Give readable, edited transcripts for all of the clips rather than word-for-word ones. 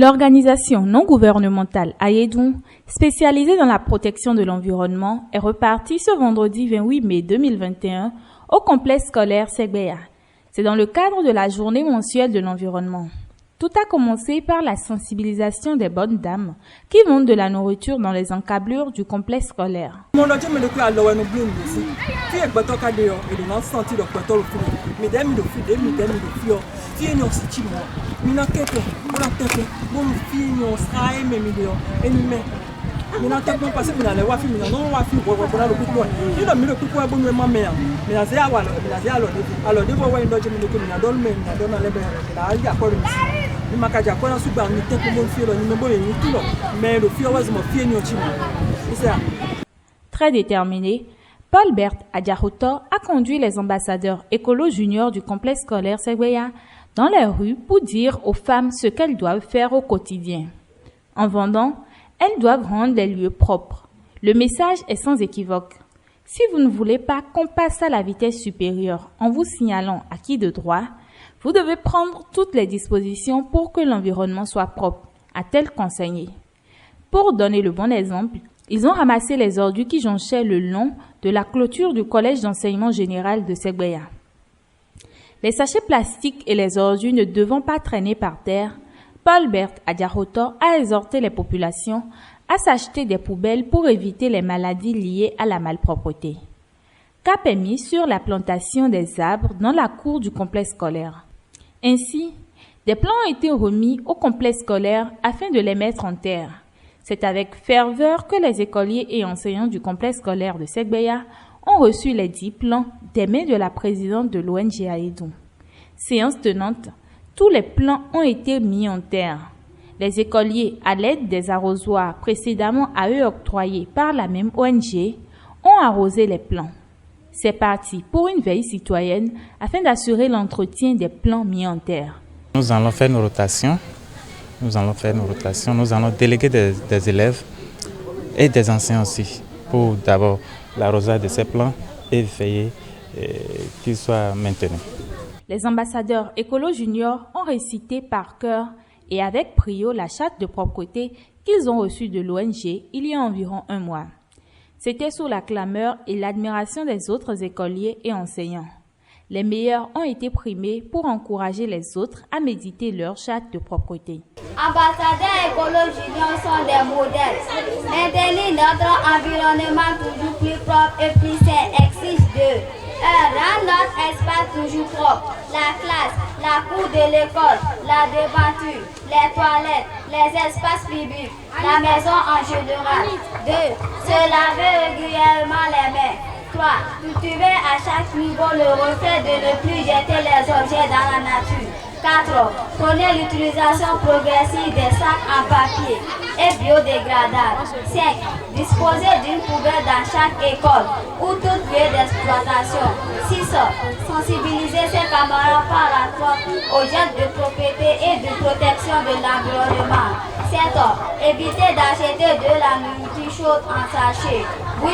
L'organisation non gouvernementale Ayedun, spécialisée dans la protection de l'environnement, est repartie ce vendredi 28 mai 2021 au complexe scolaire Segbeya. C'est dans le cadre de la journée mensuelle de l'environnement. Tout a commencé par la sensibilisation des bonnes dames qui vendent de la nourriture dans les encablures du complexe scolaire. Très déterminé, Paul Bert Adjahoto a conduit les ambassadeurs écolo juniors du complexe scolaire Segbeya dans les rues pour dire aux femmes ce qu'elles doivent faire au quotidien. En vendant, elles doivent rendre les lieux propres. Le message est sans équivoque. Si vous ne voulez pas qu'on passe à la vitesse supérieure en vous signalant à qui de droit, vous devez prendre toutes les dispositions pour que l'environnement soit propre, a-t-elle conseillé. Pour donner le bon exemple, ils ont ramassé les ordures qui jonchaient le long de la clôture du collège d'enseignement général de Segbeya. Les sachets plastiques et les ordures ne devant pas traîner par terre, Paul Bert Adjahoto a exhorté les populations à s'acheter des poubelles pour éviter les maladies liées à la malpropreté. Cap est mis sur la plantation des arbres dans la cour du complexe scolaire. Ainsi, des plans ont été remis au complexe scolaire afin de les mettre en terre. C'est avec ferveur que les écoliers et enseignants du complexe scolaire de Segbeya ont reçu les 10 plans des mains de la présidente de l'ONG Ayedun. Séance tenante, tous les plans ont été mis en terre. Les écoliers, à l'aide des arrosoirs précédemment à eux octroyés par la même ONG, ont arrosé les plants. C'est parti pour une veille citoyenne afin d'assurer l'entretien des plants mis en terre. Nous allons faire une rotation. Nous allons déléguer des élèves et des enseignants aussi pour d'abord l'arrosage de ces plants et veiller qu'ils soient maintenus. Les ambassadeurs écolo juniors ont récité par cœur et avec brio la charte de propreté qu'ils ont reçue de l'ONG il y a environ un mois. C'était sous la clameur et l'admiration des autres écoliers et enseignants. Les meilleurs ont été primés pour encourager les autres à méditer leur charte de propreté. Ambassadeurs écolo juniors sont des modèles. Maintenir notre environnement toujours plus propre et plus sain exige d'eux. Rendre notre espace toujours propre. La classe, la cour de l'école, la devanture, les toilettes, les espaces publics, la maison en général. 2. Se laver régulièrement les mains. 3. Cultiver à chaque niveau le reflet de ne plus jeter les objets dans la nature. 4. Prôner l'utilisation progressive des sacs en papier et biodégradables. 5. Disposer d'une poubelle dans chaque école ou tout lieu d'exploitation. 6. Sensibiliser ses camarades par la fois aux gestes de propriété et de protection de l'environnement. 7. Éviter d'acheter de la nourriture chaude en sachet. 8.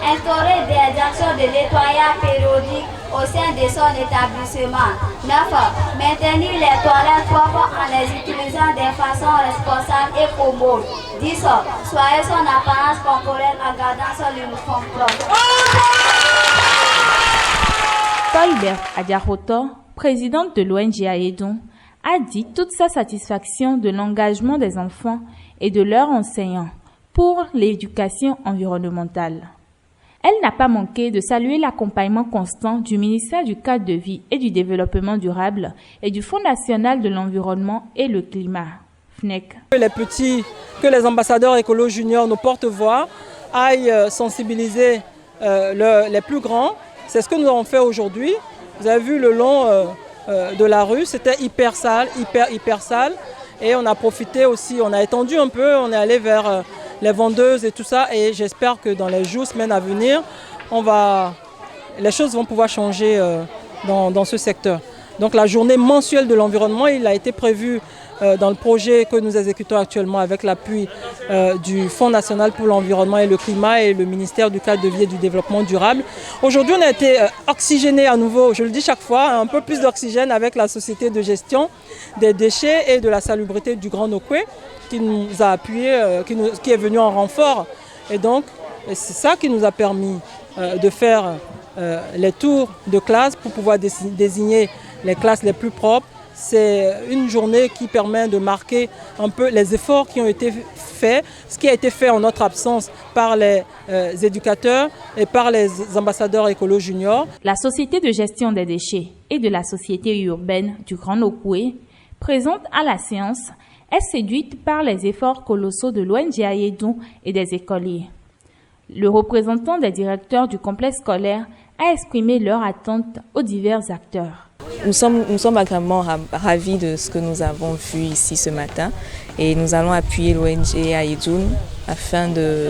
Instaurer des actions de nettoyage périodique au sein de son établissement. 9. Maintenir les toilettes propres en les utilisant de façon responsable et commode. 10. Soigner son apparence corporelle en gardant son uniforme propre. Paul Bert Adjahoto, présidente de l'ONG Ayedun, a dit toute sa satisfaction de l'engagement des enfants et de leurs enseignants pour l'éducation environnementale. Elle n'a pas manqué de saluer l'accompagnement constant du ministère du Cadre de vie et du Développement durable et du Fonds national de l'environnement et le climat, FNEC. Que les ambassadeurs écolo juniors, nos porte-voix, aillent sensibiliser les plus grands. C'est ce que nous avons fait aujourd'hui. Vous avez vu le long de la rue, c'était hyper sale, hyper sale. Et on a profité aussi, on a étendu un peu, on est allé vers les vendeuses et tout ça. Et j'espère que dans les jours, semaines à venir, les choses vont pouvoir changer dans ce secteur. Donc la journée mensuelle de l'environnement, il a été prévu dans le projet que nous exécutons actuellement avec l'appui du Fonds national pour l'environnement et le climat et le ministère du cadre de vie et du développement durable. Aujourd'hui, on a été oxygéné à nouveau, je le dis chaque fois, un peu plus d'oxygène avec la société de gestion des déchets et de la salubrité du Grand Nokoué qui nous a appuyés, qui est venu en renfort. Et donc, c'est ça qui nous a permis de faire les tours de classe pour pouvoir désigner les classes les plus propres. C'est une journée qui permet de marquer un peu les efforts qui ont été faits, ce qui a été fait en notre absence par les éducateurs et par les ambassadeurs écolo juniors. La Société de gestion des déchets et de la Société urbaine du Grand Nokoué, présente à la séance, est séduite par les efforts colossaux de l'ONG Ayedou et des écoliers. Le représentant des directeurs du complexe scolaire a exprimé leur attente aux divers acteurs. Nous sommes vraiment ravis de ce que nous avons vu ici ce matin et nous allons appuyer l'ONG Ayedou afin de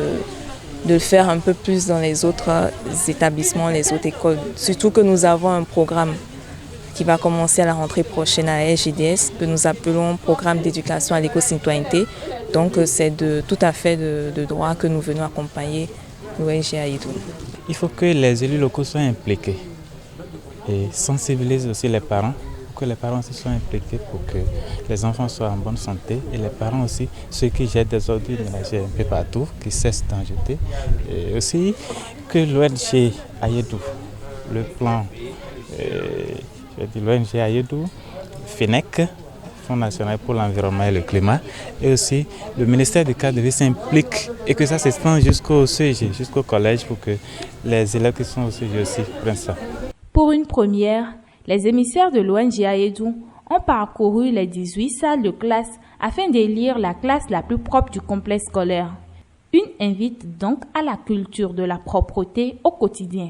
le faire un peu plus dans les autres établissements, les autres écoles. Surtout que nous avons un programme qui va commencer à la rentrée prochaine à SGDS, que nous appelons Programme d'éducation à l'éco-citoyenneté. Donc c'est tout à fait de droit que nous venons accompagner l'ONG Ayedou. Il faut que les élus locaux soient impliqués et sensibilisent aussi les parents, pour que les parents aussi soient impliqués pour que les enfants soient en bonne santé et les parents aussi, ceux qui jettent des ordures ménagères un peu partout, qui cessent d'en jeter. Et aussi que l'ONG Ayedou, le plan, l'ONG Ayedou, FENEC, Fonds national pour l'environnement et le climat, et aussi le ministère du cadre de vie s'implique et que ça s'étend jusqu'au CEG, jusqu'au collège pour que les élèves qui sont au CEG aussi prennent ça. Pour une première, les émissaires de l'ONG Ayedou ont parcouru les 18 salles de classe afin d'élire la classe la plus propre du complexe scolaire. Une invite donc à la culture de la propreté au quotidien.